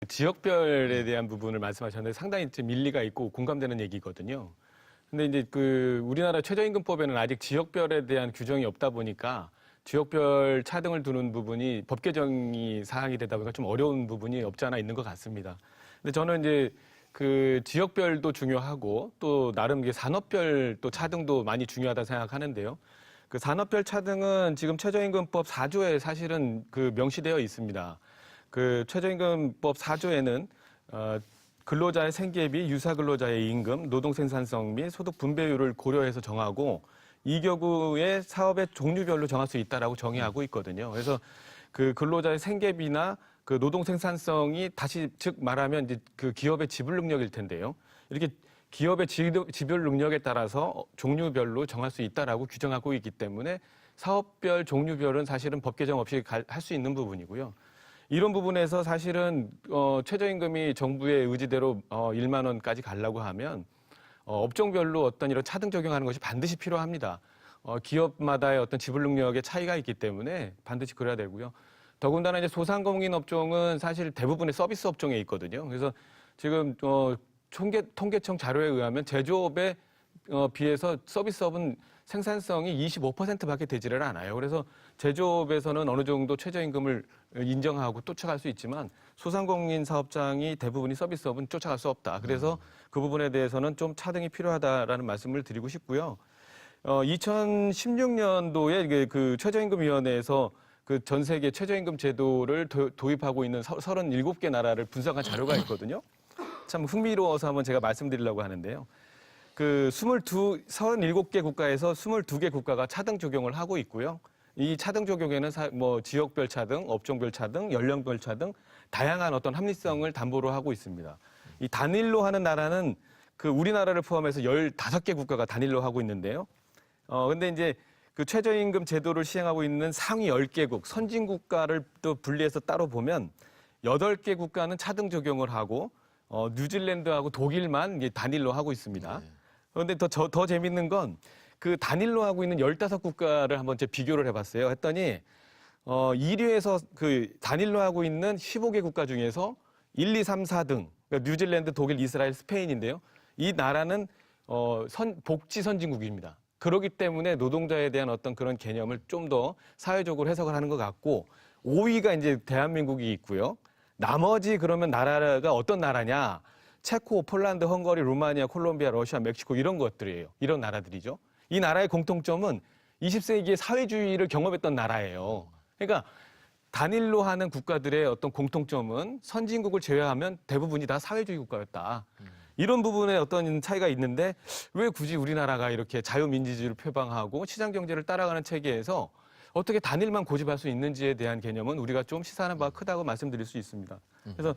지역별에 대한 부분을 말씀하셨는데 상당히 좀 일리가 있고 공감되는 얘기거든요. 근데 이제 우리나라 최저임금법에는 아직 지역별에 대한 규정이 없다 보니까 지역별 차등을 두는 부분이 법 개정이 사항이 되다 보니까 좀 어려운 부분이 없지 않아 있는 것 같습니다. 근데 저는 이제 지역별도 중요하고 또 나름 이게 산업별 또 차등도 많이 중요하다 생각하는데요. 산업별 차등은 지금 최저임금법 4조에 사실은 명시되어 있습니다. 최저임금법 4조에는 근로자의 생계비, 유사 근로자의 임금, 노동 생산성 및 소득 분배율을 고려해서 정하고 이 경우에 사업의 종류별로 정할 수 있다라고 정의하고 있거든요. 그래서 근로자의 생계비나 노동 생산성이 다시 즉 말하면 이제 기업의 지불 능력일 텐데요. 이렇게 기업의 지불 능력에 따라서 종류별로 정할 수 있다라고 규정하고 있기 때문에 사업별, 종류별은 사실은 법 개정 없이 할 수 있는 부분이고요. 이런 부분에서 사실은 최저임금이 정부의 의지대로 1만 원까지 가려고 하면 업종별로 어떤 이런 차등 적용하는 것이 반드시 필요합니다. 기업마다의 어떤 지불 능력의 차이가 있기 때문에 반드시 그래야 되고요. 더군다나 이제 소상공인 업종은 사실 대부분의 서비스 업종에 있거든요. 그래서 지금 통계청 자료에 의하면 제조업에 비해서 서비스업은 생산성이 25%밖에 되지를 않아요. 그래서 제조업에서는 어느 정도 최저임금을 인정하고 쫓아갈 수 있지만 소상공인 사업장이 대부분이 서비스업은 쫓아갈 수 없다. 그래서 그 부분에 대해서는 좀 차등이 필요하다라는 말씀을 드리고 싶고요. 2016년도에 최저임금위원회에서 전 세계 최저임금 제도를 도입하고 있는 37개 나라를 분석한 자료가 있거든요. 참 흥미로워서 한번 제가 말씀드리려고 하는데요. 37개 국가에서 22개 국가가 차등 적용을 하고 있고요. 이 차등 적용에는 지역별 차등, 업종별 차등, 연령별 차등, 다양한 어떤 합리성을 담보로 하고 있습니다. 이 단일로 하는 나라는 우리나라를 포함해서 15개 국가가 단일로 하고 있는데요. 근데 이제 최저임금 제도를 시행하고 있는 상위 10개국, 선진국가를 또 분리해서 따로 보면 8개 국가는 차등 적용을 하고 뉴질랜드하고 독일만 이제 단일로 하고 있습니다. 그런데 더 재밌는 건 단일로 하고 있는 15국가를 한번 제가 비교를 해봤어요. 했더니 1위에서 단일로 하고 있는 15개 국가 중에서 1, 2, 3, 4등, 그러니까 뉴질랜드, 독일, 이스라엘, 스페인인데요. 이 나라는 복지 선진국입니다. 그렇기 때문에 노동자에 대한 어떤 그런 개념을 좀 더 사회적으로 해석을 하는 것 같고 5위가 이제 대한민국이 있고요. 나머지 그러면 나라가 어떤 나라냐? 체코, 폴란드, 헝가리, 루마니아, 콜롬비아, 러시아, 멕시코 이런 것들이에요. 이런 나라들이죠. 이 나라의 공통점은 20세기의 사회주의를 경험했던 나라예요. 그러니까 단일로 하는 국가들의 어떤 공통점은 선진국을 제외하면 대부분이 다 사회주의 국가였다. 이런 부분에 어떤 차이가 있는데 왜 굳이 우리나라가 이렇게 자유민주주의를 표방하고 시장경제를 따라가는 체계에서 어떻게 단일만 고집할 수 있는지에 대한 개념은 우리가 좀 시사하는 바가 크다고 말씀드릴 수 있습니다. 그래서